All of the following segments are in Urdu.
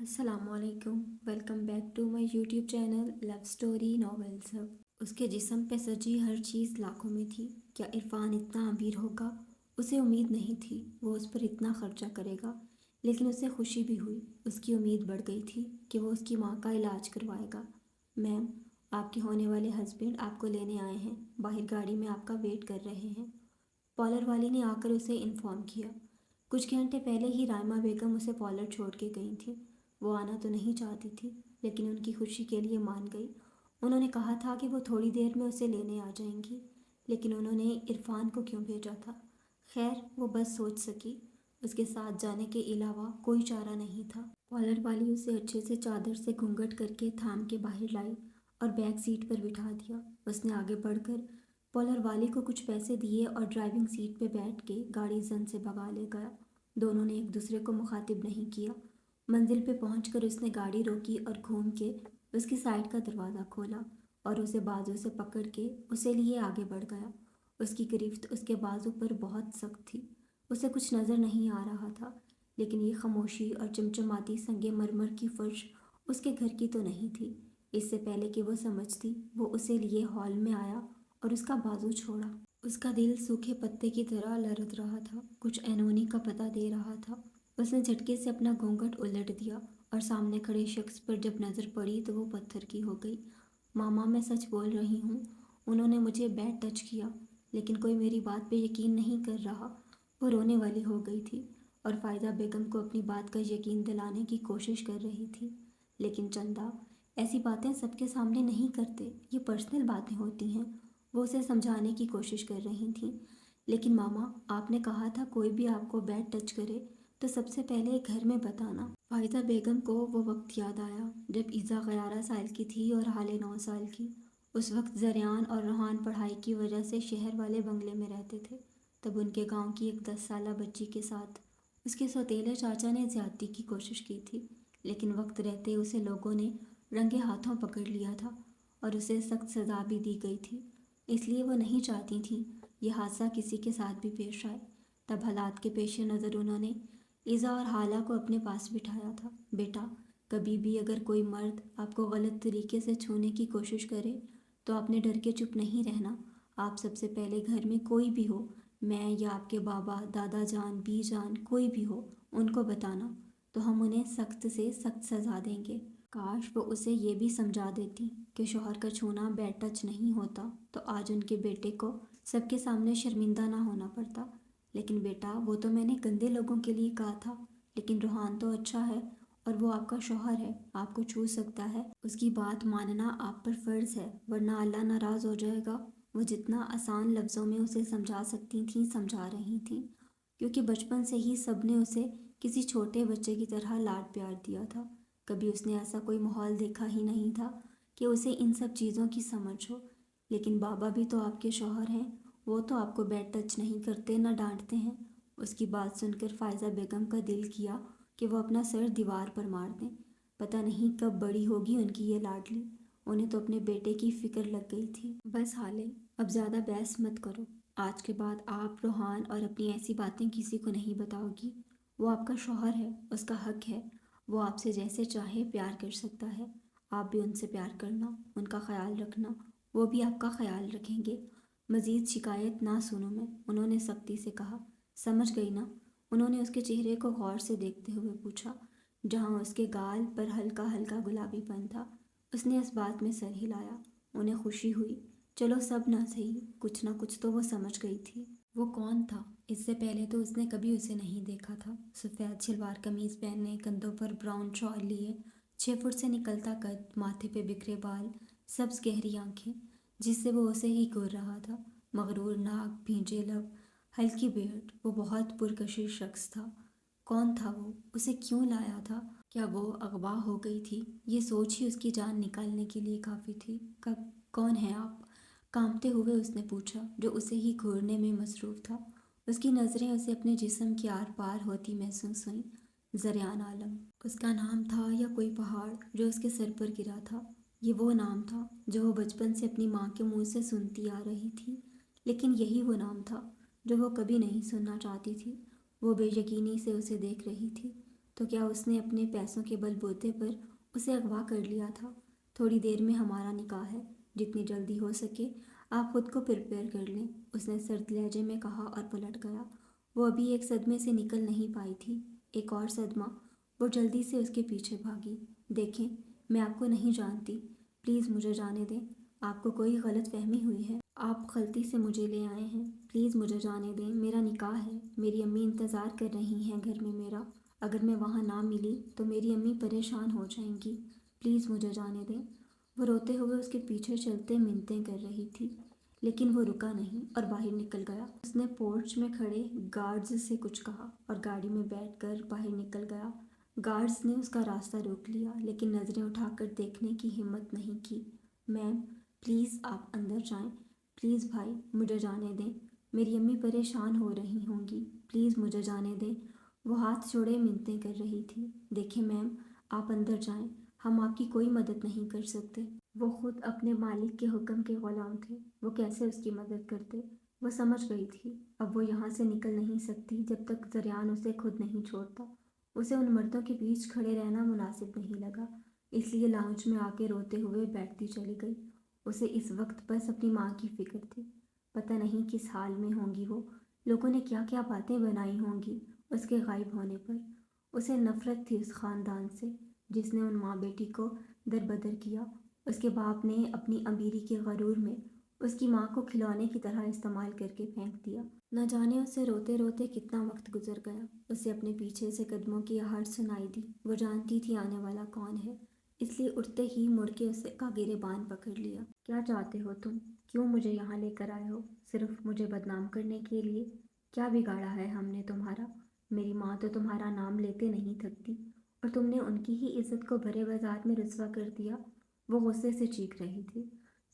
السلام علیکم، welcome back to my YouTube channel love story novels hub. اس کے جسم پہ سجی ہر چیز لاکھوں میں تھی۔ کیا عرفان اتنا امیر ہوگا؟ اسے امید نہیں تھی وہ اس پر اتنا خرچہ کرے گا، لیکن اسے خوشی بھی ہوئی۔ اس کی امید بڑھ گئی تھی کہ وہ اس کی ماں کا علاج کروائے گا۔ میم، آپ کے ہونے والے ہسبینڈ آپ کو لینے آئے ہیں، باہر گاڑی میں آپ کا ویٹ کر رہے ہیں، پارلر والی نے آ کر اسے انفارم کیا۔ کچھ گھنٹے پہلے ہی رائمہ بیگم اسے پارلر چھوڑ کے گئی تھیں۔ وہ آنا تو نہیں چاہتی تھی، لیکن ان کی خوشی کے لیے مان گئی۔ انہوں نے کہا تھا کہ وہ تھوڑی دیر میں اسے لینے آ جائیں گی، لیکن انہوں نے عرفان کو کیوں بھیجا تھا؟ خیر، وہ بس سوچ سکی۔ اس کے ساتھ جانے کے علاوہ کوئی چارہ نہیں تھا۔ پارلر والی اسے اچھے سے چادر سے گھونگھٹ کر کے تھام کے باہر لائی اور بیک سیٹ پر بٹھا دیا۔ اس نے آگے بڑھ کر پارلر والی کو کچھ پیسے دیے اور ڈرائیونگ سیٹ پہ بیٹھ کے گاڑی زن سے بھگا لے گیا۔ دونوں نے ایک دوسرے کو مخاطب نہیں کیا۔ منزل پہ پہنچ کر اس نے گاڑی روکی اور گھوم کے اس کی سائڈ کا دروازہ کھولا اور اسے بازو سے پکڑ کے اسے لیے آگے بڑھ گیا۔ اس کی گرفت اس کے بازو پر بہت سخت تھی۔ اسے کچھ نظر نہیں آ رہا تھا، لیکن یہ خاموشی اور چمچماتی سنگ مرمر کی فرش اس کے گھر کی تو نہیں تھی۔ اس سے پہلے کہ وہ سمجھتی، وہ اسے لیے ہال میں آیا اور اس کا بازو چھوڑا۔ اس کا دل سوکھے پتے کی طرح لرز رہا تھا، کچھ اینونی کا پتہ دے رہا تھا۔ اس نے جھٹکے سے اپنا گھونگھٹ الٹ دیا اور سامنے کھڑے شخص پر جب نظر پڑی تو وہ پتھر کی ہو گئی۔ ماما، میں سچ بول رہی ہوں، انہوں نے مجھے بیڈ ٹچ کیا، لیکن کوئی میری بات پہ یقین نہیں کر رہا۔ وہ رونے والی ہو گئی تھی اور فائزہ بیگم کو اپنی بات کا یقین دلانے کی کوشش کر رہی تھی۔ لیکن چندہ، ایسی باتیں سب کے سامنے نہیں کرتے، یہ پرسنل باتیں ہوتی ہیں۔ وہ اسے سمجھانے کی کوشش کر رہی تھیں۔ لیکن ماما، آپ نے کہا تھا کوئی بھی آپ کو بیڈ ٹچ کرے تو سب سے پہلے گھر میں بتانا۔ فائزہ بیگم کو وہ وقت یاد آیا جب ایزا 11 سال کی تھی اور حالے 9 سال کی۔ اس وقت زریان اور روحان پڑھائی کی وجہ سے شہر والے بنگلے میں رہتے تھے۔ تب ان کے گاؤں کی ایک 10 سالہ بچی کے ساتھ اس کے سوتیلے چاچا نے زیادتی کی کوشش کی تھی، لیکن وقت رہتے اسے لوگوں نے رنگے ہاتھوں پکڑ لیا تھا اور اسے سخت سزا بھی دی گئی تھی۔ اس لیے وہ نہیں چاہتی تھیں یہ حادثہ کسی کے ساتھ بھی پیش آئے۔ تب حالات کے پیش نظر انہوں نے ایزا اور حالہ کو اپنے پاس بٹھایا تھا۔ بیٹا، کبھی بھی اگر کوئی مرد آپ کو غلط طریقے سے چھونے کی کوشش کرے تو آپ نے ڈر کے چپ نہیں رہنا۔ آپ سب سے پہلے گھر میں کوئی بھی ہو، میں یا آپ کے بابا، دادا جان، بی جان، کوئی بھی ہو، ان کو بتانا تو ہم انہیں سخت سے سخت سزا دیں گے۔ کاش وہ اسے یہ بھی سمجھا دیتی کہ شوہر کا چھونا بیڈ ٹچ نہیں ہوتا تو آج ان کے بیٹے کو سب کے سامنے شرمندہ نہ ہونا پڑتا۔ لیکن بیٹا، وہ تو میں نے گندے لوگوں کے لیے کہا تھا، لیکن روحان تو اچھا ہے اور وہ آپ کا شوہر ہے، آپ کو چھو سکتا ہے، اس کی بات ماننا آپ پر فرض ہے، ورنہ اللہ ناراض ہو جائے گا۔ وہ جتنا آسان لفظوں میں اسے سمجھا سکتی تھیں سمجھا رہی تھیں، کیونکہ بچپن سے ہی سب نے اسے کسی چھوٹے بچے کی طرح لاڈ پیار دیا تھا۔ کبھی اس نے ایسا کوئی ماحول دیکھا ہی نہیں تھا کہ اسے ان سب چیزوں کی سمجھ ہو۔ لیکن بابا بھی تو آپ کے شوہر ہیں، وہ تو آپ کو بیڈ ٹچ نہیں کرتے، نہ ڈانٹتے ہیں۔ اس کی بات سن کر فائزہ بیگم کا دل کیا کہ وہ اپنا سر دیوار پر مار دیں۔ پتہ نہیں کب بڑی ہوگی ان کی یہ لاڈلی۔ انہیں تو اپنے بیٹے کی فکر لگ گئی تھی۔ بس حالے، اب زیادہ بحث مت کرو۔ آج کے بعد آپ، روحان اور اپنی ایسی باتیں کسی کو نہیں بتاؤ گی۔ وہ آپ کا شوہر ہے، اس کا حق ہے، وہ آپ سے جیسے چاہے پیار کر سکتا ہے۔ آپ بھی ان سے پیار کرنا، ان کا خیال رکھنا، وہ بھی آپ کا خیال رکھیں گے۔ مزید شکایت نہ سنوں میں، انہوں نے سختی سے کہا۔ سمجھ گئی نا؟ انہوں نے اس کے چہرے کو غور سے دیکھتے ہوئے پوچھا، جہاں اس کے گال پر ہلکا ہلکا گلابی پن تھا۔ اس نے اس بات میں سر ہلایا۔ انہیں خوشی ہوئی۔ چلو سب نہ صحیح، کچھ نہ کچھ تو وہ سمجھ گئی تھی۔ وہ کون تھا؟ اس سے پہلے تو اس نے کبھی اسے نہیں دیکھا تھا۔ سفید شلوار قمیض پہنے، کندھوں پر براؤن شال لیے، 6 فٹ سے نکلتا قد، ماتھے پہ بکھرے بال، سبز گہری آنکھیں، جس سے وہ اسے ہی گور رہا تھا، مغرور ناک، بھینجے لب، ہلکی بیرڈ۔ وہ بہت پرکشش شخص تھا۔ کون تھا وہ؟ اسے کیوں لایا تھا؟ کیا وہ اغوا ہو گئی تھی؟ یہ سوچ ہی اس کی جان نکالنے کے لیے کافی تھی۔ کون ہیں آپ؟ کانپتے ہوئے اس نے پوچھا، جو اسے ہی گھورنے میں مصروف تھا۔ اس کی نظریں اسے اپنے جسم کے آر پار ہوتی محسوس ہوئیں۔ زریان عالم، اس کا نام تھا یا کوئی پہاڑ جو اس کے سر پر گرا تھا؟ یہ وہ نام تھا جو وہ بچپن سے اپنی ماں کے منہ سے سنتی آ رہی تھی، لیکن یہی وہ نام تھا جو وہ کبھی نہیں سننا چاہتی تھی۔ وہ بے یقینی سے اسے دیکھ رہی تھی۔ تو کیا اس نے اپنے پیسوں کے بل بوتے پر اسے اغوا کر لیا تھا؟ تھوڑی دیر میں ہمارا نکاح ہے، جتنی جلدی ہو سکے آپ خود کو پریپیئر کر لیں، اس نے سرد لہجے میں کہا اور پلٹ گیا۔ وہ ابھی ایک صدمے سے نکل نہیں پائی تھی، ایک اور صدمہ۔ وہ جلدی سے اس کے پیچھے بھاگی۔ دیکھیں، میں آپ کو نہیں جانتی، پلیز مجھے جانے دیں، آپ کو کوئی غلط فہمی ہوئی ہے، آپ غلطی سے مجھے لے آئے ہیں، پلیز مجھے جانے دیں، میرا نکاح ہے، میری امی انتظار کر رہی ہیں گھر میں میرا، اگر میں وہاں نہ ملی تو میری امی پریشان ہو جائیں گی، پلیز مجھے جانے دیں۔ وہ روتے ہوئے اس کے پیچھے چلتے منتیں کر رہی تھی، لیکن وہ رکا نہیں اور باہر نکل گیا۔ اس نے پورچ میں کھڑے گارڈز سے کچھ کہا اور گاڑی میں بیٹھ کر باہر نکل گیا۔ گارڈز نے اس کا راستہ روک لیا، لیکن نظریں اٹھا کر دیکھنے کی ہمت نہیں کی۔ میم، پلیز آپ اندر جائیں، پلیز بھائی مجھے جانے دیں، میری امی پریشان ہو رہی ہوں گی، پلیز مجھے جانے دیں۔ وہ ہاتھ جوڑے منتیں کر رہی تھی۔ دیکھیں میم، آپ اندر جائیں، ہم آپ کی کوئی مدد نہیں کر سکتے۔ وہ خود اپنے مالک کے حکم کے غلام تھے، وہ کیسے اس کی مدد کرتے؟ وہ سمجھ گئی تھی اب وہ یہاں سے نکل نہیں سکتی جب تک زریان اسے خود نہیں چھوڑتا۔ اسے ان مردوں کے بیچ کھڑے رہنا مناسب نہیں لگا، اس لیے لاؤنج میں آ کے روتے ہوئے بیٹھتی چلی گئی۔ اسے اس وقت بس اپنی ماں کی فکر تھی، پتہ نہیں کس حال میں ہوں گی وہ، لوگوں نے کیا کیا باتیں بنائی ہوں گی اس کے غائب ہونے پر۔ اسے نفرت تھی اس خاندان سے جس نے ان ماں بیٹی کو دربدر کیا۔ اس کے باپ نے اپنی امیری کے غرور میں اس کی ماں کو کھلونے کی طرح استعمال کر کے پھینک دیا۔ نہ جانے اسے روتے روتے کتنا وقت گزر گیا۔ اسے اپنے پیچھے سے قدموں کی آہٹ سنائی دی۔ وہ جانتی تھی آنے والا کون ہے، اس لیے اٹھتے ہی مڑ کے اسے کا گریبان پکڑ لیا۔ کیا چاہتے ہو تم؟ کیوں مجھے یہاں لے کر آئے ہو؟ صرف مجھے بدنام کرنے کے لیے؟ کیا بگاڑا ہے ہم نے تمہارا؟ میری ماں تو تمہارا نام لیتے نہیں تھکتی، اور تم نے ان کی ہی عزت کو بھرے بازار میں رسوا کر دیا۔ وہ غصے سے چیخ رہی تھی۔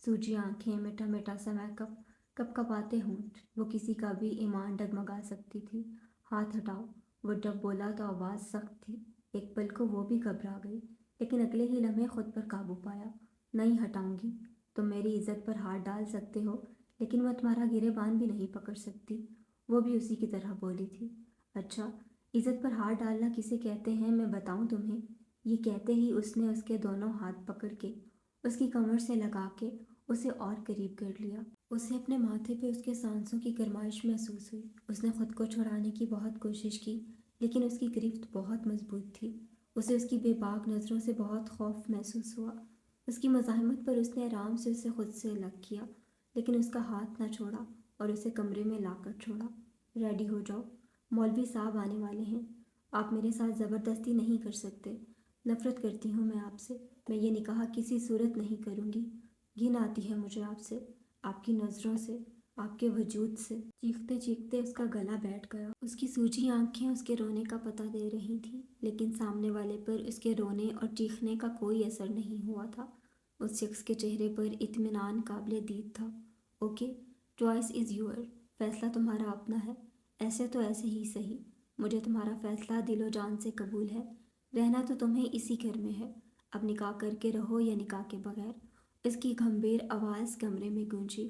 سوجی آنکھیں، میٹھا میٹھا سا میک اپ، کپ کپاتے ہونٹ، وہ کسی کا بھی ایمان ڈگمگا سکتی تھی۔ ہاتھ ہٹاؤ، وہ جب بولا تو آواز سخت تھی، ایک پل کو وہ بھی گھبرا گئی، لیکن اگلے ہی لمحے خود پر قابو پایا۔ نہیں ہٹاؤں گی، تم میری عزت پر ہاتھ ڈال سکتے ہو، لیکن میں تمہارا گریبان بھی نہیں پکڑ سکتی۔ وہ بھی اسی کی طرح بولی تھی۔ اچھا، عزت پر ہاتھ ڈالنا کسے کہتے ہیں میں بتاؤں تمہیں؟ یہ کہتے ہی اس نے اس کے دونوں ہاتھ پکڑ کے اس کی کمر سے لگا کے اسے اور قریب کر لیا۔ اسے اپنے ماتھے پہ اس کے سانسوں کی گرمائش محسوس ہوئی۔ اس نے خود کو چھڑانے کی بہت کوشش کی، لیکن اس کی گرفت بہت مضبوط تھی۔ اسے اس کی بے باک نظروں سے بہت خوف محسوس ہوا۔ اس کی مزاحمت پر اس نے آرام سے اسے خود سے الگ کیا، لیکن اس کا ہاتھ نہ چھوڑا اور اسے کمرے میں لا کر چھوڑا۔ ریڈی ہو جاؤ، مولوی صاحب آنے والے ہیں، آپ میرے ساتھ زبردستی نہیں کر سکتے، نفرت کرتی ہوں میں آپ سے، میں یہ نکاح کسی صورت نہیں کروں گی، گھن آتی ہے مجھے آپ سے، آپ کی نظروں سے، آپ کے وجود سے۔ چیختے چیختے اس کا گلا بیٹھ گیا۔ اس کی سوجی آنکھیں اس کے رونے کا پتہ دے رہی تھیں، لیکن سامنے والے پر اس کے رونے اور چیخنے کا کوئی اثر نہیں ہوا تھا۔ اس شخص کے چہرے پر اطمینان قابل دید تھا۔ اوکے، چوائس از یور، فیصلہ تمہارا اپنا ہے، ایسے تو ایسے ہی صحیح، مجھے تمہارا فیصلہ دل و جان سے قبول ہے، رہنا تو تمہیں اسی گھر میں ہے، اب نکاح کر کے رہو یا نکاح کے بغیر۔ اس کی گھمبیر آواز کمرے میں گونجی۔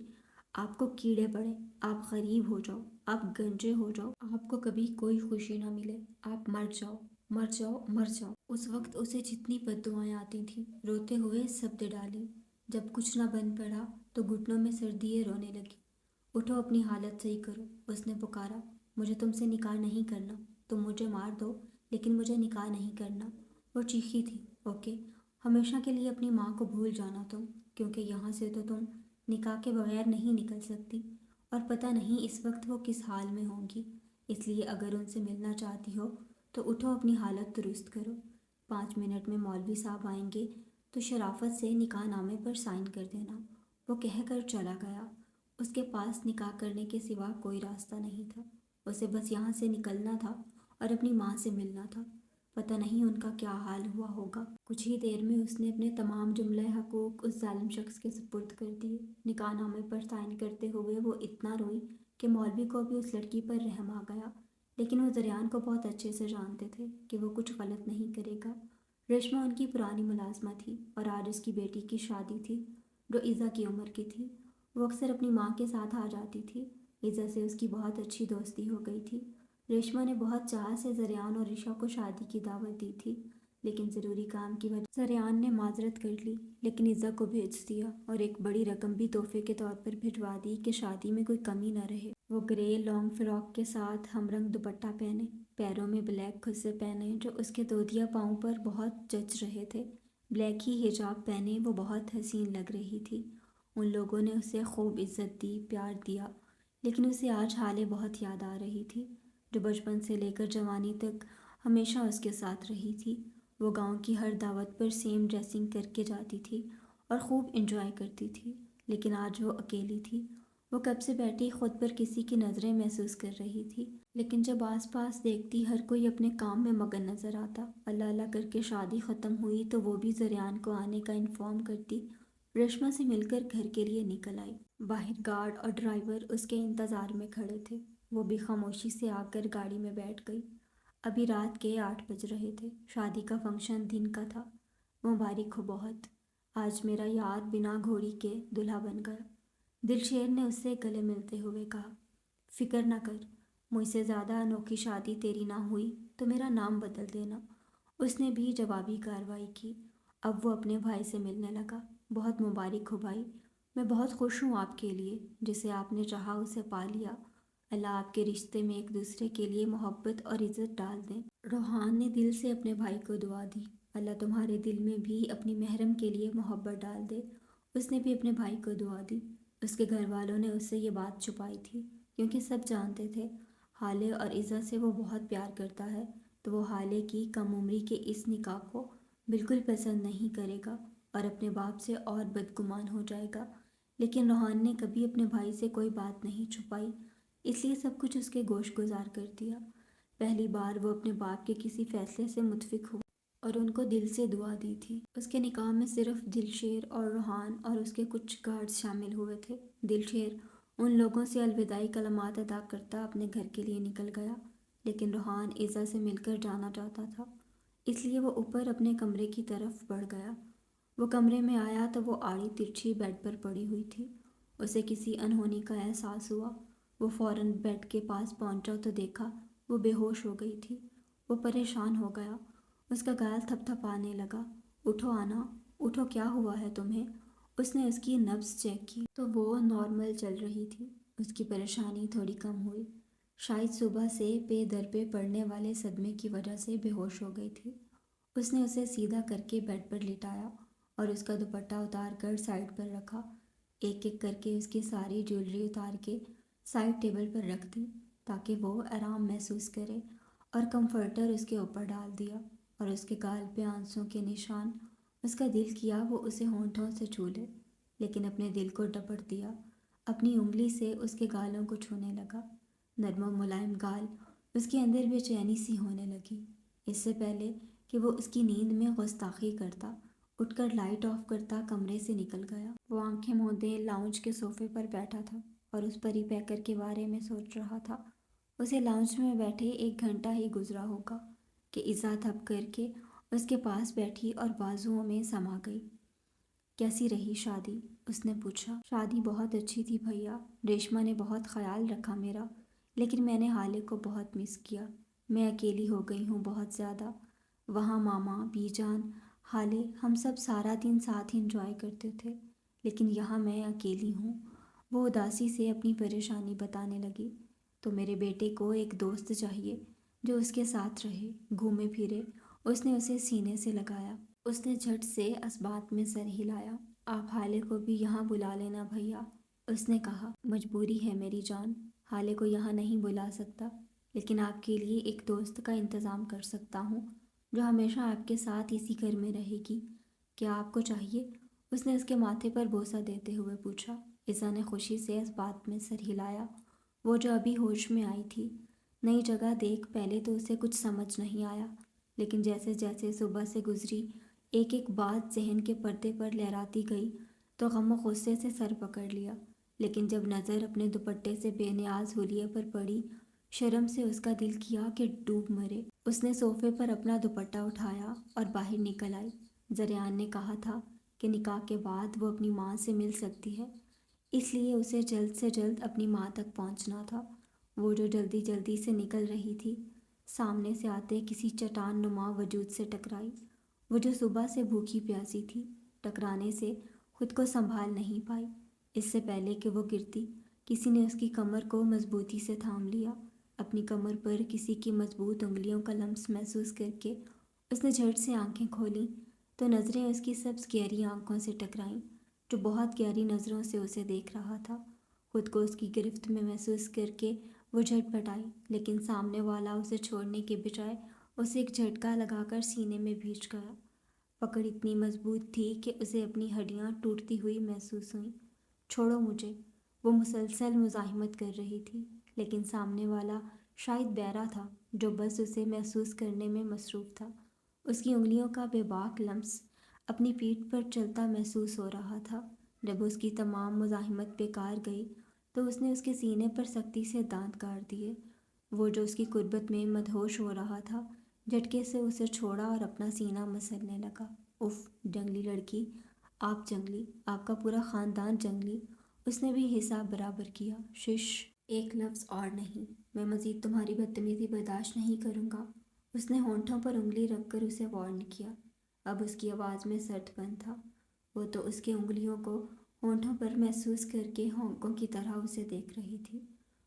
آپ کو کیڑے پڑیں، آپ غریب ہو جاؤ، آپ گنجے ہو جاؤ، آپ کو کبھی کوئی خوشی نہ ملے، آپ مر جاؤ، مر جاؤ، مر جاؤ۔ اس وقت اسے جتنی بددعائیں آتی تھیں روتے ہوئے سب دے ڈالی۔ جب کچھ نہ بن پڑا تو گھٹنوں میں سر دیے رونے لگی۔ اٹھو، اپنی حالت صحیح کرو، اس نے پکارا۔ مجھے تم سے نکاح نہیں کرنا، تم مجھے مار دو لیکن مجھے نکاح نہیں کرنا۔ وہ چیخی تھی۔ اوکے، ہمیشہ کے لیے اپنی ماں کو بھول جانا تم، کیونکہ یہاں سے تو تم نکاح کے بغیر نہیں نکل سکتی، اور پتہ نہیں اس وقت وہ کس حال میں ہوں گی، اس لیے اگر ان سے ملنا چاہتی ہو تو اٹھو، اپنی حالت درست کرو، 5 منٹ میں مولوی صاحب آئیں گے تو شرافت سے نکاح نامے پر سائن کر دینا۔ وہ کہہ کر چلا گیا۔ اس کے پاس نکاح کرنے کے سوا کوئی راستہ نہیں تھا، اسے بس یہاں سے نکلنا تھا اور اپنی ماں سے ملنا تھا۔ پتہ نہیں ان کا کیا حال ہوا ہوگا۔ کچھ ہی دیر میں اس نے اپنے تمام جملہ حقوق اس ظالم شخص کے سپرد کر دیے۔ نکاح نامے پر سائن کرتے ہوئے وہ اتنا روئی کہ مولوی کو بھی اس لڑکی پر رحم آ گیا، لیکن وہ زریان کو بہت اچھے سے جانتے تھے کہ وہ کچھ غلط نہیں کرے گا۔ ریشمہ ان کی پرانی ملازمہ تھی اور آج اس کی بیٹی کی شادی تھی جو ایزا کی عمر کی تھی۔ وہ اکثر اپنی ماں کے ساتھ آ جاتی تھی۔ ایزا سے اس کی بہت اچھی دوستی ہو گئی تھی۔ ریشما نے بہت چاہ سے زریان اور رشا کو شادی کی دعوت دی تھی، لیکن ضروری کام کی وجہ زریان نے معذرت کر لی، لیکن عزا کو بھیج دیا اور ایک بڑی رقم بھی تحفے کے طور پر بھجوا دی کہ شادی میں کوئی کمی نہ رہے۔ وہ گرے لانگ فراک کے ساتھ ہم رنگ دوپٹہ پہنے، پیروں میں بلیک کھسے پہنے جو اس کے دودیا پاؤں پر بہت جچ رہے تھے، بلیک ہی حجاب پہنے وہ بہت حسین لگ رہی تھی۔ ان لوگوں نے اسے خوب عزت دی، پیار دیا، لیکن اسے آج حالے بہت یاد آ رہی تھی جو بچپن سے لے کر جوانی تک ہمیشہ اس کے ساتھ رہی تھی۔ وہ گاؤں کی ہر دعوت پر سیم ڈریسنگ کر کے جاتی تھی اور خوب انجوائے کرتی تھی، لیکن آج وہ اکیلی تھی۔ وہ کب سے بیٹھی خود پر کسی کی نظریں محسوس کر رہی تھی، لیکن جب آس پاس دیکھتی ہر کوئی اپنے کام میں مگن نظر آتا۔ اللہ اللہ کر کے شادی ختم ہوئی تو وہ بھی زریان کو آنے کا انفارم کرتی، ریشما سے مل کر گھر کے لیے نکل آئی۔ باہر گارڈ اور ڈرائیور اس کے انتظار میں کھڑے تھے۔ وہ بھی خاموشی سے آ کر گاڑی میں بیٹھ گئی۔ ابھی رات کے 8 بج رہے تھے، شادی کا فنکشن دن کا تھا۔ مبارک ہو بہت، آج میرا یار بنا گھوڑی کے دلہا بن گیا، دلشیر نے اس سے گلے ملتے ہوئے کہا۔ فکر نہ کر، مجھ سے زیادہ انوکھی شادی تیری نہ ہوئی تو میرا نام بدل دینا، اس نے بھی جوابی کارروائی کی۔ اب وہ اپنے بھائی سے ملنے لگا۔ بہت مبارک ہو بھائی، میں بہت خوش ہوں آپ کے لیے، جسے آپ نے چاہا اسے پا لیا۔ اللہ آپ کے رشتے میں ایک دوسرے کے لیے محبت اور عزت ڈال دیں۔ روحان نے دل سے اپنے بھائی کو دعا دی۔ اللہ تمہارے دل میں بھی اپنی محرم کے لیے محبت ڈال دے، اس نے بھی اپنے بھائی کو دعا دی۔ اس کے گھر والوں نے اس سے یہ بات چھپائی تھی، کیونکہ سب جانتے تھے حالے اور عزا سے وہ بہت پیار کرتا ہے، تو وہ حالے کی کم عمری کے اس نکاح کو بالکل پسند نہیں کرے گا اور اپنے باپ سے اور بدگمان ہو جائے گا۔ لیکن روحان نے کبھی اپنے بھائی سے کوئی بات نہیں چھپائی، اس لیے سب کچھ اس کے گوش گزار کر دیا۔ پہلی بار وہ اپنے باپ کے کسی فیصلے سے متفق ہوا اور ان کو دل سے دعا دی تھی۔ اس کے نکاح میں صرف دلشیر اور روحان اور اس کے کچھ گارڈز شامل ہوئے تھے۔ دلشیر ان لوگوں سے الوداعی کلمات ادا کرتا اپنے گھر کے لیے نکل گیا، لیکن روحان عزا سے مل کر جانا چاہتا تھا، اس لیے وہ اوپر اپنے کمرے کی طرف بڑھ گیا۔ وہ کمرے میں آیا تو وہ آڑی ترچھی بیڈ پر پڑی ہوئی تھی۔ اسے کسی انہونی کا احساس ہوا۔ وہ فوراً بیڈ کے پاس پہنچا تو دیکھا وہ بے ہوش ہو گئی تھی۔ وہ پریشان ہو گیا، اس کا گال تھپ تھپانے لگا۔ اٹھو آنا، اٹھو، کیا ہوا ہے تمہیں؟ اس نے اس کی نبض چیک کی تو وہ نارمل چل رہی تھی۔ اس کی پریشانی تھوڑی کم ہوئی، شاید صبح سے پے در پہ پڑنے والے صدمے کی وجہ سے بے ہوش ہو گئی تھی۔ اس نے اسے سیدھا کر کے بیڈ پر لٹایا اور اس کا دوپٹہ اتار کر سائڈ پر رکھا۔ ایک ایک کر کے اس کی ساری جیولری اتار کے سائڈ ٹیبل پر رکھ دی تاکہ وہ آرام محسوس کرے، اور کمفرٹر اس کے اوپر ڈال دیا اور اس کے گال پہ آنسوں کے نشان۔ اس کا دل کیا وہ اسے ہونٹوں سے چھو لے، لیکن اپنے دل کو ڈپٹ دیا، اپنی انگلی سے اس کے گالوں کو چھونے لگا۔ نرم و ملائم گال، اس کے اندر بے چینی سی ہونے لگی۔ اس سے پہلے کہ وہ اس کی نیند میں گستاخی کرتا، اٹھ کر لائٹ آف کرتا کمرے سے نکل گیا۔ وہ آنکھیں موندے لاؤنج کے صوفے پر بیٹھا تھا اور اس پری پیکر کے بارے میں سوچ رہا تھا۔ اسے لاؤنج میں بیٹھے 1 گھنٹہ ہی گزرا ہوگا کہ عزا دھپ کر کے اس کے پاس بیٹھی اور بازوؤں میں سما گئی۔ کیسی رہی شادی؟ اس نے پوچھا۔ شادی بہت اچھی تھی بھیا، ریشما نے بہت خیال رکھا میرا، لیکن میں نے حالے کو بہت مس کیا۔ میں اکیلی ہو گئی ہوں بہت زیادہ۔ وہاں ماما، بی جان، حالے، ہم سب سارا دن ساتھ انجوائے کرتے تھے، لیکن یہاں میں اکیلی ہوں۔ وہ اداسی سے اپنی پریشانی بتانے لگی۔ تو میرے بیٹے کو ایک دوست چاہیے جو اس کے ساتھ رہے، گھومے پھرے۔ اس نے اسے سینے سے لگایا۔ اس نے جھٹ سے اسبات میں سر ہلایا۔ آپ حالے کو بھی یہاں بلا لینا بھیا، اس نے کہا۔ مجبوری ہے میری جان، حالے کو یہاں نہیں بلا سکتا، لیکن آپ کے لیے ایک دوست کا انتظام کر سکتا ہوں جو ہمیشہ آپ کے ساتھ اسی گھر میں رہے گی۔ کیا آپ کو چاہیے؟ اس نے اس کے ماتھے پر بوسہ دیتے ہوئے پوچھا۔ عزا نے خوشی سے اسبات میں سر ہلایا۔ وہ جو ابھی ہوش میں آئی تھی، نئی جگہ دیکھ پہلے تو اسے کچھ سمجھ نہیں آیا، لیکن جیسے جیسے صبح سے گزری ایک ایک بات ذہن کے پردے پر لہراتی گئی تو غم و غصے سے سر پکڑ لیا۔ لیکن جب نظر اپنے دوپٹے سے بے نیاز حلیے پر پڑی، شرم سے اس کا دل کیا کہ ڈوب مرے۔ اس نے صوفے پر اپنا دوپٹہ اٹھایا اور باہر نکل آئی۔ زریان نے کہا تھا کہ نکاح کے بعد وہ اپنی ماں سے مل سکتی ہے، اس لیے اسے جلد سے جلد اپنی ماں تک پہنچنا تھا۔ وہ جو جلدی جلدی سے نکل رہی تھی سامنے سے آتے کسی چٹان نما وجود سے ٹکرائی۔ وہ جو صبح سے بھوکی پیاسی تھی ٹکرانے سے خود کو سنبھال نہیں پائی۔ اس سے پہلے کہ وہ گرتی کسی نے اس کی کمر کو مضبوطی سے تھام لیا۔ اپنی کمر پر کسی کی مضبوط انگلیوں کا لمس محسوس کر کے اس نے جھٹ سے آنکھیں کھولیں تو نظریں اس کی سبز گہری آنکھوں سے ٹکرائیں جو بہت گہری نظروں سے اسے دیکھ رہا تھا۔ خود کو اس کی گرفت میں محسوس کر کے وہ جھٹ پٹائی، لیکن سامنے والا اسے چھوڑنے کے بجائے اسے ایک جھٹکا لگا کر سینے میں بھیج گیا۔ پکڑ اتنی مضبوط تھی کہ اسے اپنی ہڈیاں ٹوٹتی ہوئی محسوس ہوئیں۔ چھوڑو مجھے، وہ مسلسل مزاحمت کر رہی تھی، لیکن سامنے والا شاید بہرا تھا جو بس اسے محسوس کرنے میں مصروف تھا۔ اس کی انگلیوں کا بے باک لمس اپنی پیٹھ پر چلتا محسوس ہو رہا تھا۔ جب اس کی تمام مزاحمت بیکار گئی تو اس نے اس کے سینے پر سختی سے دانت کاٹ دیے۔ وہ جو اس کی قربت میں مدہوش ہو رہا تھا جھٹکے سے اسے چھوڑا اور اپنا سینہ مسلنے لگا۔ اف، جنگلی لڑکی، آپ جنگلی، آپ کا پورا خاندان جنگلی۔ اس نے بھی حساب برابر کیا۔ شش، ایک لفظ اور نہیں، میں مزید تمہاری بدتمیزی برداشت نہیں کروں گا۔ اس نے ہونٹوں پر انگلی رکھ کر اسے وارن کیا۔ اب اس کی آواز میں سرد پن تھا۔ وہ تو اس کے انگلیوں کو ہونٹوں پر محسوس کر کے ہونکوں کی طرح اسے دیکھ رہی تھی۔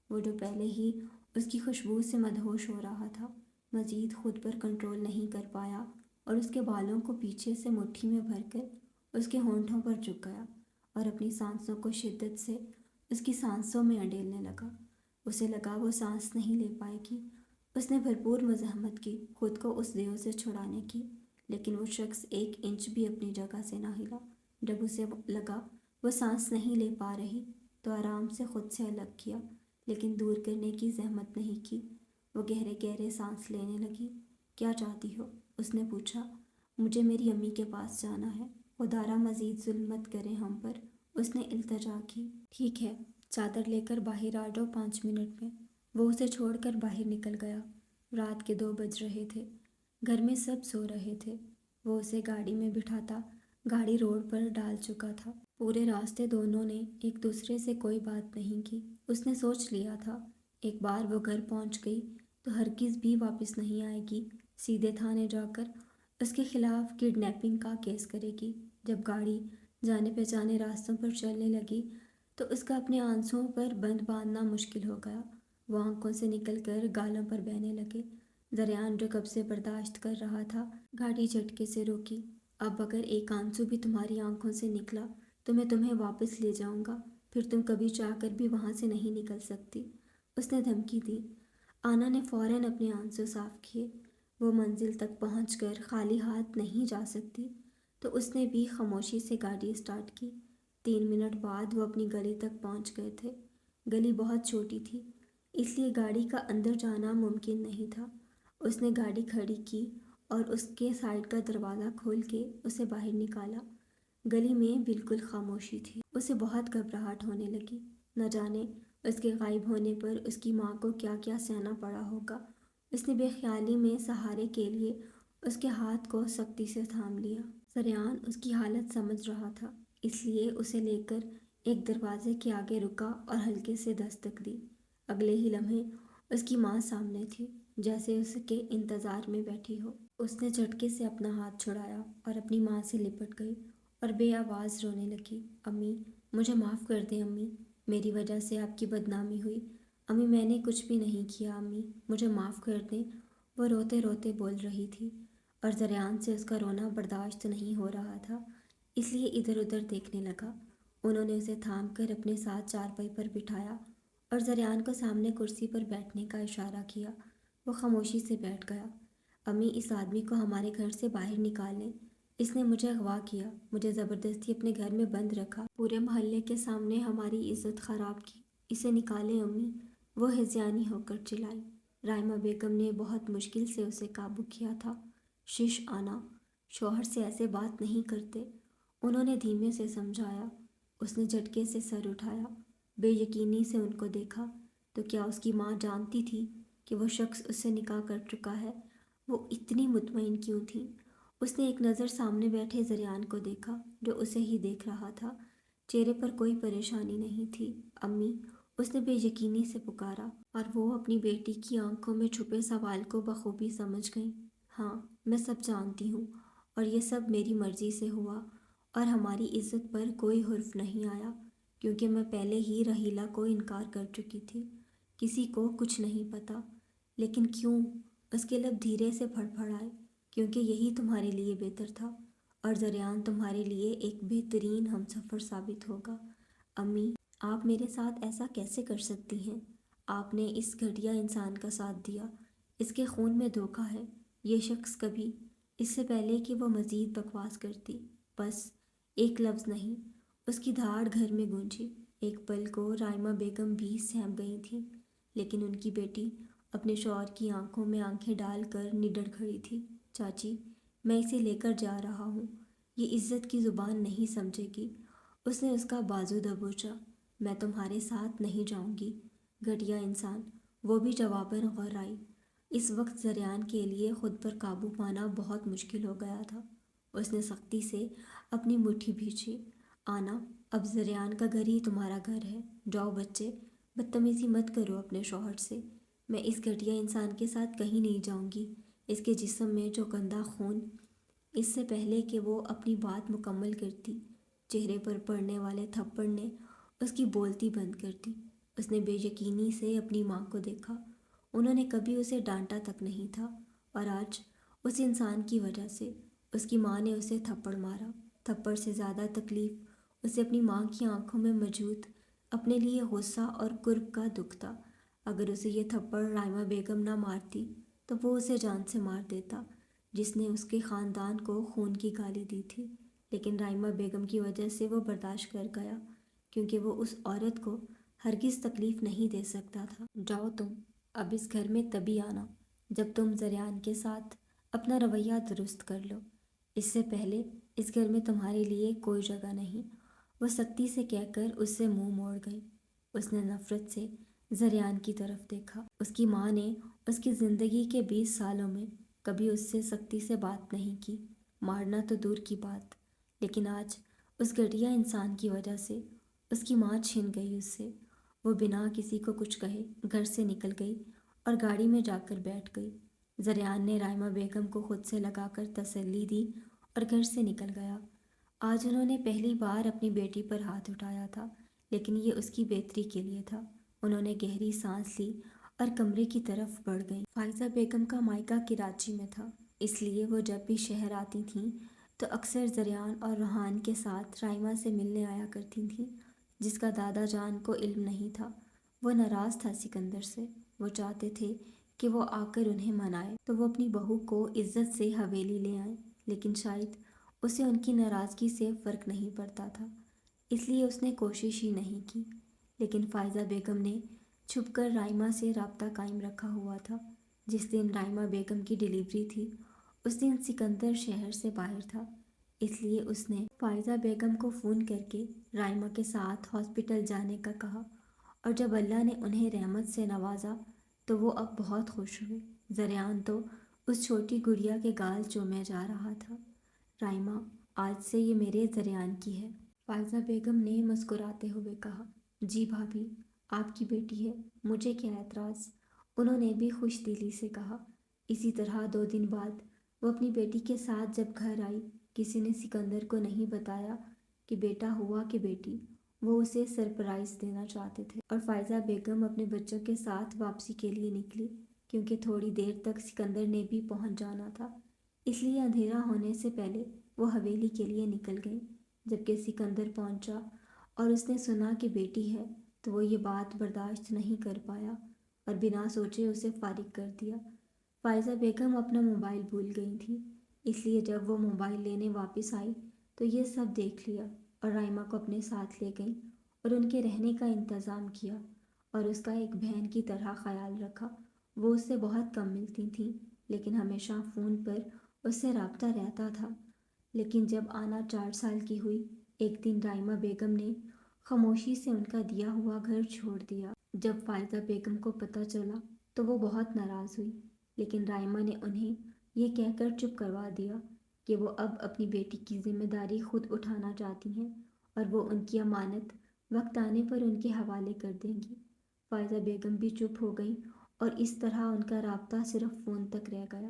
وہ جو پہلے ہی اس کی خوشبو سے مدہوش ہو رہا تھا مزید خود پر کنٹرول نہیں کر پایا اور اس کے بالوں کو پیچھے سے مٹھی میں بھر کر اس کے ہونٹوں پر جھک گیا اور اپنی سانسوں کو شدت سے اس کی سانسوں میں انڈیلنے لگا۔ اسے لگا وہ سانس نہیں لے پائے گی۔ اس نے بھرپور مزاحمت کی خود کو اس دیو سے چھڑانے کی، لیکن وہ شخص ایک انچ بھی اپنی جگہ سے نہ ہلا۔ جب اسے لگا وہ سانس نہیں لے پا رہی تو آرام سے خود سے الگ کیا، لیکن دور کرنے کی زحمت نہیں کی۔ وہ گہرے گہرے سانس لینے لگی۔ کیا چاہتی ہو؟ اس نے پوچھا۔ مجھے میری امی کے پاس جانا ہے، خدا را مزید ظلم مت کریں ہم پر، اس نے التجا کی۔ ٹھیک ہے، چادر لے کر باہر آ جاؤ 5 منٹ میں۔ وہ اسے چھوڑ کر باہر نکل گیا۔ رات کے 2 بج رہے تھے۔ گھر میں سب سو رہے تھے۔ وہ اسے گاڑی میں بٹھاتا گاڑی روڈ پر ڈال چکا تھا۔ پورے راستے دونوں نے ایک دوسرے سے کوئی بات نہیں کی۔ اس نے سوچ لیا تھا ایک بار وہ گھر پہنچ گئی تو ہرگز بھی واپس نہیں آئے گی۔ سیدھے تھانے جا کر اس کے خلاف کڈنیپنگ کا کیس کرے گی۔ جب گاڑی جانے پہچانے راستوں پر چلنے لگی تو اس کا اپنے آنسوؤں پر بند باندھنا مشکل ہو گیا۔ وہ آنکھوں سے نکل کر گالوں پر بہنے لگے۔ زریان جو کب سے برداشت کر رہا تھا گاڑی جھٹکے سے روکی۔ اب اگر ایک آنسو بھی تمہاری آنکھوں سے نکلا تو میں تمہیں واپس لے جاؤں گا، پھر تم کبھی چاہ کر بھی وہاں سے نہیں نکل سکتی، اس نے دھمکی دی۔ آنا نے فوراً اپنے آنسو صاف کیے۔ وہ منزل تک پہنچ کر خالی ہاتھ نہیں جا سکتی تو اس نے بھی خاموشی سے گاڑی اسٹارٹ کی۔ 3 منٹ بعد وہ اپنی گلی تک پہنچ گئے تھے۔ گلی بہت چھوٹی تھی، اس لیے گاڑی کا اندر جانا ممکن نہیں تھا۔ اس نے گاڑی کھڑی کی اور اس کے سائیڈ کا دروازہ کھول کے اسے باہر نکالا۔ گلی میں بالکل خاموشی تھی۔ اسے بہت گھبراہٹ ہونے لگی۔ نہ جانے اس کے غائب ہونے پر اس کی ماں کو کیا کیا سہنا پڑا ہوگا۔ اس نے بے خیالی میں سہارے کے لیے اس کے ہاتھ کو سختی سے تھام لیا۔ زریان اس کی حالت سمجھ رہا تھا، اس لیے اسے لے کر ایک دروازے کے آگے رکا اور ہلکے سے دستک دی۔ اگلے ہی لمحے اس کی ماں سامنے تھی، جیسے اس کے انتظار میں بیٹھی ہو۔ اس نے جھٹکے سے اپنا ہاتھ چھڑایا اور اپنی ماں سے لپٹ گئی اور بے آواز رونے لگی۔ امی، مجھے معاف کر دیں امی، میری وجہ سے آپ کی بدنامی ہوئی۔ امی، میں نے کچھ بھی نہیں کیا امی، مجھے معاف کر دیں، وہ روتے روتے بول رہی تھی، اور زریان سے اس کا رونا برداشت نہیں ہو رہا تھا، اس لیے ادھر ادھر دیکھنے لگا۔ انہوں نے اسے تھام کر اپنے ساتھ چارپائی پر بٹھایا اور زریان کو سامنے کرسی پر بیٹھنے کا اشارہ کیا۔ وہ خاموشی سے بیٹھ گیا۔ امی، اس آدمی کو ہمارے گھر سے باہر نکال لیں، اس نے مجھے اغوا کیا، مجھے زبردستی اپنے گھر میں بند رکھا، پورے محلے کے سامنے ہماری عزت خراب کی، اسے نکالیں امی، وہ ہذیانی ہو کر چلائی۔ رائمہ بیگم نے بہت مشکل سے اسے قابو کیا تھا۔ شش آنا، شوہر سے ایسے بات نہیں کرتے، انہوں نے دھیمے سے سمجھایا۔ اس نے جھٹکے سے سر اٹھایا، بے یقینی سے ان کو دیکھا۔ تو کیا اس کی ماں جانتی تھی کہ وہ شخص اس سے نکاح کر چکا ہے؟ وہ اتنی مطمئن کیوں تھی؟ اس نے ایک نظر سامنے بیٹھے زریان کو دیکھا جو اسے ہی دیکھ رہا تھا۔ چہرے پر کوئی پریشانی نہیں تھی۔ امی، اس نے بے یقینی سے پکارا۔ اور وہ اپنی بیٹی کی آنکھوں میں چھپے سوال کو بخوبی سمجھ گئیں۔ ہاں، میں سب جانتی ہوں، اور یہ سب میری مرضی سے ہوا، اور ہماری عزت پر کوئی حرف نہیں آیا، کیونکہ میں پہلے ہی رحیلہ کو انکار کر چکی تھی۔ کسی کو کچھ نہیں پتا۔ لیکن کیوں؟ اس کے لب دھیرے سے پھڑ پھڑ آئے۔ کیونکہ یہی تمہارے لیے بہتر تھا، اور زریان تمہارے لیے ایک بہترین ہمسفر ثابت ہوگا۔ امی، آپ میرے ساتھ ایسا کیسے کر سکتی ہیں؟ آپ نے اس گھٹیا انسان کا ساتھ دیا۔ اس کے خون میں دھوکہ ہے۔ یہ شخص کبھی… اس سے پہلے کہ وہ مزید بکواس کرتی، بس ایک لفظ نہیں، اس کی دھاڑ گھر میں گونجی۔ ایک پل کو رائمہ بیگم بھی سہم گئی تھیں، لیکن ان کی بیٹی اپنے شوہر کی آنکھوں میں آنکھیں ڈال کر نڈر کھڑی تھی۔ چاچی، میں اسے لے کر جا رہا ہوں، یہ عزت کی زبان نہیں سمجھے گی۔ اس نے اس کا بازو دبوچا۔ میں تمہارے ساتھ نہیں جاؤں گی، گھٹیا انسان، وہ بھی جواباً غر آئی۔ اس وقت زریان کے لیے خود پر قابو پانا بہت مشکل ہو گیا تھا۔ اس نے سختی سے اپنی مٹھی بھینچی۔ آنا، اب زریان کا گھر ہی تمہارا گھر ہے۔ جاؤ بچے، بدتمیزی مت کرو اپنے شوہر سے۔ میں اس گھٹیا انسان کے ساتھ کہیں نہیں جاؤں گی۔ اس کے جسم میں جو گندا خون… اس سے پہلے کہ وہ اپنی بات مکمل کرتی، چہرے پر پڑنے والے تھپڑ نے اس کی بولتی بند کر دی۔ اس نے بے یقینی سے اپنی ماں کو دیکھا۔ انہوں نے کبھی اسے ڈانٹا تک نہیں تھا، اور آج اس انسان کی وجہ سے اس کی ماں نے اسے تھپڑ مارا۔ تھپڑ سے زیادہ تکلیف اسے اپنی ماں کی آنکھوں میں موجود اپنے لیے غصہ اور کرب کا دکھ تھا۔ اگر اسے یہ تھپڑ رائمہ بیگم نہ مارتی تو وہ اسے جان سے مار دیتا، جس نے اس کے خاندان کو خون کی گالی دی تھی۔ لیکن رائمہ بیگم کی وجہ سے وہ برداشت کر گیا، کیونکہ وہ اس عورت کو ہرگز تکلیف نہیں دے سکتا تھا۔ جاؤ تم، اب اس گھر میں تبھی آنا جب تم زریان کے ساتھ اپنا رویہ درست کر لو۔ اس سے پہلے اس گھر میں تمہارے لیے کوئی جگہ نہیں۔ وہ سختی سے کہہ کر اس سے منہ موڑ گئی۔ اس نے نفرت سے زریان کی طرف دیکھا۔ اس کی ماں نے اس کی زندگی کے 20 سالوں میں کبھی اس سے سختی سے بات نہیں کی، مارنا تو دور کی بات۔ لیکن آج اس گھٹیا انسان کی وجہ سے اس کی ماں چھن گئی اس سے۔ وہ بنا کسی کو کچھ کہے گھر سے نکل گئی اور گاڑی میں جا کر بیٹھ گئی۔ زریان نے رائمہ بیگم کو خود سے لگا کر تسلی دی اور گھر سے نکل گیا۔ آج انہوں نے پہلی بار اپنی بیٹی پر ہاتھ اٹھایا تھا، لیکن یہ اس کی بہتری کے لیے تھا۔ انہوں نے گہری سانس لی اور کمرے کی طرف بڑھ گئیں۔ فائزہ بیگم کا مائکہ کراچی میں تھا، اس لیے وہ جب بھی شہر آتی تھیں تو اکثر زریان اور روحان کے ساتھ رائمہ سے ملنے آیا کرتی تھیں، جس کا دادا جان کو علم نہیں تھا۔ وہ ناراض تھا سکندر سے۔ وہ چاہتے تھے کہ وہ آ کر انہیں منائے تو وہ اپنی بہو کو عزت سے حویلی لے آئیں، لیکن شاید اسے ان کی ناراضگی سے فرق نہیں پڑتا تھا، اس لیے اس نے کوشش ہی نہیں کی۔ لیکن فائزہ بیگم نے چھپ کر رائمہ سے رابطہ قائم رکھا ہوا تھا۔ جس دن رائمہ بیگم کی ڈیلیوری تھی، اس دن سکندر شہر سے باہر تھا، اس لیے اس نے فائزہ بیگم کو فون کر کے رائمہ کے ساتھ ہاسپٹل جانے کا کہا، اور جب اللہ نے انہیں رحمت سے نوازا تو وہ اب بہت خوش ہوئے۔ زریان تو اس چھوٹی گڑیا کے گال چومے جا رہا تھا۔ رائمہ، آج سے یہ میرے زریان کی ہے، فائزہ بیگم نے مسکراتے ہوئے کہا۔ جی بھابھی، آپ کی بیٹی ہے، مجھے کیا اعتراض، انہوں نے بھی خوش دلی سے کہا۔ اسی طرح 2 دن بعد وہ اپنی بیٹی کے ساتھ جب گھر آئی، کسی نے سکندر کو نہیں بتایا کہ بیٹا ہوا کہ بیٹی۔ وہ اسے سرپرائز دینا چاہتے تھے، اور فائزہ بیگم اپنے بچوں کے ساتھ واپسی کے لیے نکلی، کیونکہ تھوڑی دیر تک سکندر نے بھی پہنچ جانا تھا، اس لیے اندھیرا ہونے سے پہلے وہ حویلی کے لیے نکل گئی۔ جبکہ سکندر پہنچا اور اس نے سنا کہ بیٹی ہے تو وہ یہ بات برداشت نہیں کر پایا اور بنا سوچے اسے فارغ کر دیا۔ فائزہ بیگم اپنا موبائل بھول گئی تھی، اس لیے جب وہ موبائل لینے واپس آئی تو یہ سب دیکھ لیا، اور رائمہ کو اپنے ساتھ لے گئیں اور ان کے رہنے کا انتظام کیا، اور اس کا ایک بہن کی طرح خیال رکھا۔ وہ اس سے بہت کم ملتی تھیں، لیکن ہمیشہ فون پر اس سے رابطہ رہتا تھا۔ لیکن جب آنا 4 سال کی ہوئی، ایک دن رائمہ بیگم نے خاموشی سے ان کا دیا ہوا گھر چھوڑ دیا۔ جب فائزہ بیگم کو پتہ چلا تو وہ بہت ناراض ہوئی، لیکن رائمہ نے انہیں یہ کہہ کر چپ کروا دیا کہ وہ اب اپنی بیٹی کی ذمہ داری خود اٹھانا چاہتی ہیں، اور وہ ان کی امانت وقت آنے پر ان کے حوالے کر دیں گی۔ فائزہ بیگم بھی چپ ہو گئی اور اس طرح ان کا رابطہ صرف فون تک رہ گیا۔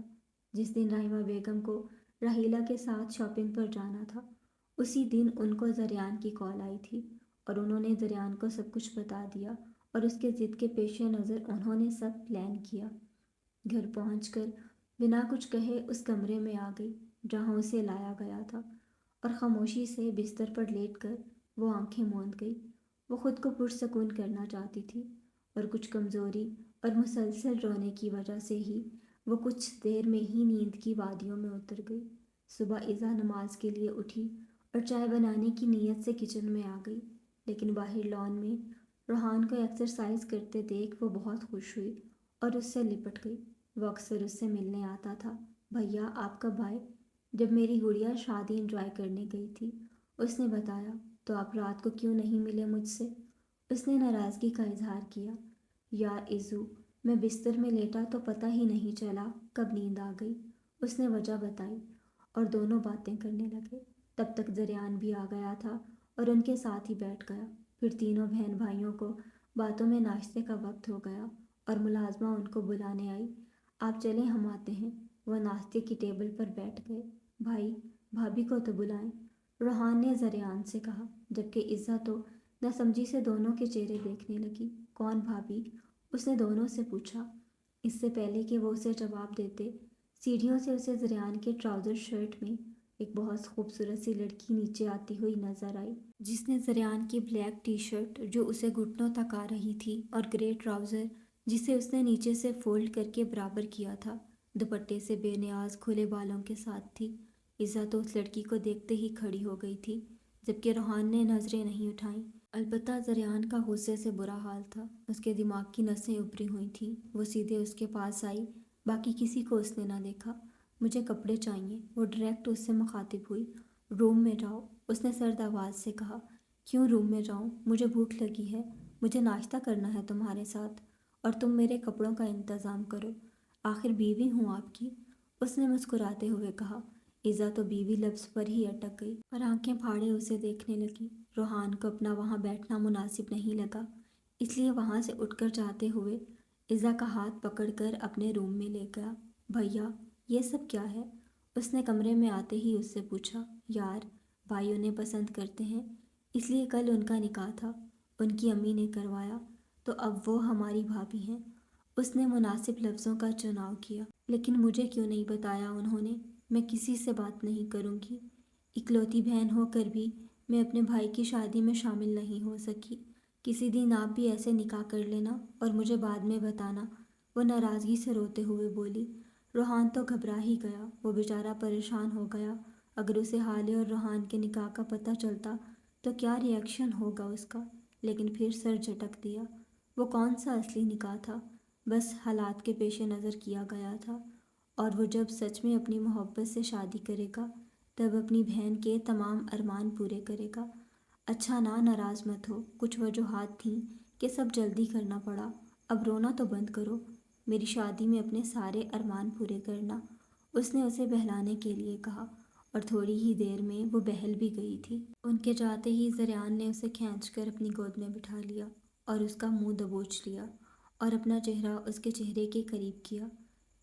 جس دن رحیمہ بیگم کو راحیلہ کے ساتھ شاپنگ پر جانا تھا، اسی دن ان کو زریان کی کال آئی تھی اور انہوں نے زریان کو سب کچھ بتا دیا اور اس کے ضد کے پیش نظر انہوں نے سب پلان کیا۔ گھر پہنچ کر بنا کچھ کہے اس کمرے میں آ گئی جہاں اسے لایا گیا تھا اور خاموشی سے بستر پر لیٹ کر وہ آنکھیں موند گئی۔ وہ خود کو پرسکون کرنا چاہتی تھی اور کچھ کمزوری اور مسلسل رونے کی وجہ سے ہی وہ کچھ دیر میں ہی نیند کی وادیوں میں اتر گئی۔ صبح عزا نماز کے لیے اٹھی اور چائے بنانے کی نیت سے کچن میں آ گئی، لیکن باہر لان میں روحان کو ایکسرسائز کرتے دیکھ وہ بہت خوش ہوئی اور اس سے لپٹ گئی۔ وہ اکثر اس سے ملنے آتا تھا۔ بھیا آپ کب آئے؟ جب میری گڑیا شادی انجوائے کرنے گئی تھی، اس نے بتایا۔ تو آپ رات کو کیوں نہیں ملے مجھ سے؟ اس نے ناراضگی کا اظہار کیا۔ یار عزو، میں بستر میں لیٹا تو پتہ ہی نہیں چلا کب نیند آ گئی، اس نے وجہ بتائی اور دونوں باتیں کرنے لگے۔ تب تک زریان بھی آ گیا تھا اور ان کے ساتھ ہی بیٹھ گیا۔ پھر تینوں بہن بھائیوں کو باتوں میں ناشتے کا وقت ہو گیا اور ملازمہ ان کو بلانے آئی۔ آپ چلیں ہم آتے ہیں۔ وہ ناشتے کی ٹیبل پر بیٹھ گئے۔ بھائی بھابھی کو تو بلائیں، روحان نے زریان سے کہا، جبکہ عزت تو ناسمجھی سے دونوں کے چہرے دیکھنے لگی۔ کون بھابھی؟ اس نے دونوں سے پوچھا۔ اس سے پہلے کہ وہ اسے جواب دیتے، سیڑھیوں سے اسے زریان کے ٹراؤزر شرٹ میں ایک بہت خوبصورت سی لڑکی نیچے آتی ہوئی نظر آئی، جس نے زریان کی بلیک ٹی شرٹ جو اسے گھٹنوں تک آ رہی تھی اور گرے ٹراؤزر جسے اس نے نیچے سے فولڈ کر کے برابر کیا تھا، دوپٹے سے بے نیاز کھلے بالوں کے ساتھ تھی۔ عزت تو اس لڑکی کو دیکھتے ہی کھڑی ہو گئی تھی، جبکہ روحان نے نظریں نہیں اٹھائیں۔ البتہ زریان کا غصے سے برا حال تھا، اس کے دماغ کی نسیں ابری ہوئی تھیں۔ وہ سیدھے اس کے پاس آئی، باقی کسی کو اس نے نہ دیکھا۔ مجھے کپڑے چاہیے، وہ ڈائریکٹ اس سے مخاطب ہوئی۔ روم میں جاؤ، اس نے سرد آواز سے کہا۔ کیوں روم میں جاؤں؟ مجھے بھوک لگی ہے، مجھے ناشتہ کرنا ہے تمہارے ساتھ، اور تم میرے کپڑوں کا انتظام کرو، آخر بیوی ہوں آپ کی، اس نے مسکراتے ہوئے کہا۔ عزت تو بیوی لفظ پر ہی اٹک گئی اور آنکھیں پھاڑے اسے دیکھنے لگی۔ روحان کو اپنا وہاں بیٹھنا مناسب نہیں لگا، اس لیے وہاں سے اٹھ کر جاتے ہوئے عزت کا ہاتھ پکڑ کر اپنے روم میں لے گیا۔ بھیا یہ سب کیا ہے؟ اس نے کمرے میں آتے ہی اس سے پوچھا۔ یار بھائی انہیں پسند کرتے ہیں، اس لیے کل ان کا نکاح تھا، ان کی امی نے کروایا، تو اب وہ ہماری بھابھی ہیں۔ اس نے مناسب لفظوں کا چناؤ کیا۔ لیکن مجھے کیوں نہیں بتایا انہوں نے؟ میں کسی سے بات نہیں کروں گی، اکلوتی بہن ہو کر بھی میں اپنے بھائی کی شادی میں شامل نہیں ہو سکی۔ کسی دن آپ بھی ایسے نکاح کر لینا اور مجھے بعد میں بتانا، وہ ناراضگی سے روتے ہوئے بولی۔ روحان تو گھبرا ہی گیا، وہ بیچارہ پریشان ہو گیا۔ اگر اسے حالے اور روحان کے نکاح کا پتہ چلتا تو کیا ری ایکشن ہوگا اس کا، لیکن پھر سر جھٹک دیا۔ وہ کون سا اصلی نکاح تھا، بس حالات کے پیش نظر کیا گیا تھا، اور وہ جب سچ میں اپنی محبت سے شادی کرے گا تب اپنی بہن کے تمام ارمان پورے کرے گا۔ اچھا ناراض مت ہو، کچھ وجوہات تھیں کہ سب جلدی کرنا پڑا، اب رونا تو بند کرو، میری شادی میں اپنے سارے ارمان پورے کرنا، اس نے اسے بہلانے کے لیے کہا، اور تھوڑی ہی دیر میں وہ بہل بھی گئی تھی۔ ان کے جاتے ہی زریان نے اسے کھینچ کر اپنی گود میں بٹھا لیا اور اس کا منہ دبوچ لیا اور اپنا چہرہ اس کے چہرے کے قریب کیا۔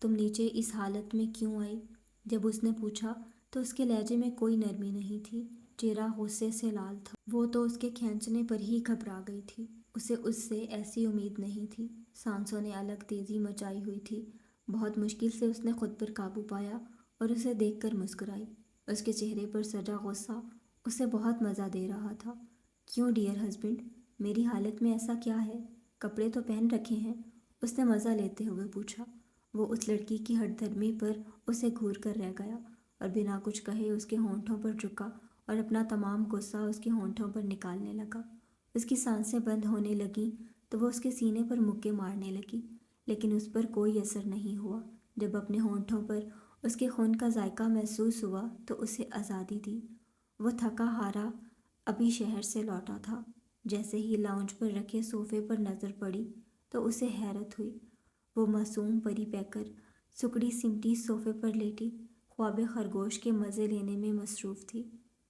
تم نیچے اس حالت میں کیوں آئی؟ جب اس نے پوچھا تو اس کے لہجے میں کوئی نرمی نہیں تھی، چہرہ غصے سے لال تھا۔ وہ تو اس کے کھینچنے پر ہی گھبرا گئی تھی، اسے اس سے ایسی امید نہیں تھی۔ سانسوں نے الگ تیزی مچائی ہوئی تھی۔ بہت مشکل سے اس نے خود پر قابو پایا اور اسے دیکھ کر مسکرائی۔ اس کے چہرے پر سجا غصہ اسے بہت مزہ دے رہا تھا۔ کیوں ڈیئر ہسبینڈ، میری حالت میں ایسا کیا ہے؟ کپڑے تو پہن رکھے ہیں، اس نے مزہ لیتے ہوئے پوچھا۔ وہ اس لڑکی کی ہٹ دھرمی پر اسے گھور کر رہ گیا اور بنا کچھ کہے اس کے ہونٹوں پر جھکا اور اپنا تمام غصہ اس کے ہونٹوں پر نکالنے لگا۔ اس کی سانسیں بند ہونے لگیں تو وہ اس کے سینے پر مکے مارنے لگی، لیکن اس پر کوئی اثر نہیں ہوا۔ جب اپنے ہونٹوں پر اس کے خون کا ذائقہ محسوس ہوا تو اسے آزادی دی۔ وہ تھکا ہارا ابھی شہر سے لوٹا تھا۔ جیسے ہی لاؤنج پر رکھے صوفے پر نظر پڑی تو اسے حیرت ہوئی۔ وہ معصوم پری پیکر سکڑی سمٹی صوفے پر لیٹی خواب خرگوش کے مزے لینے میں مصروف تھی۔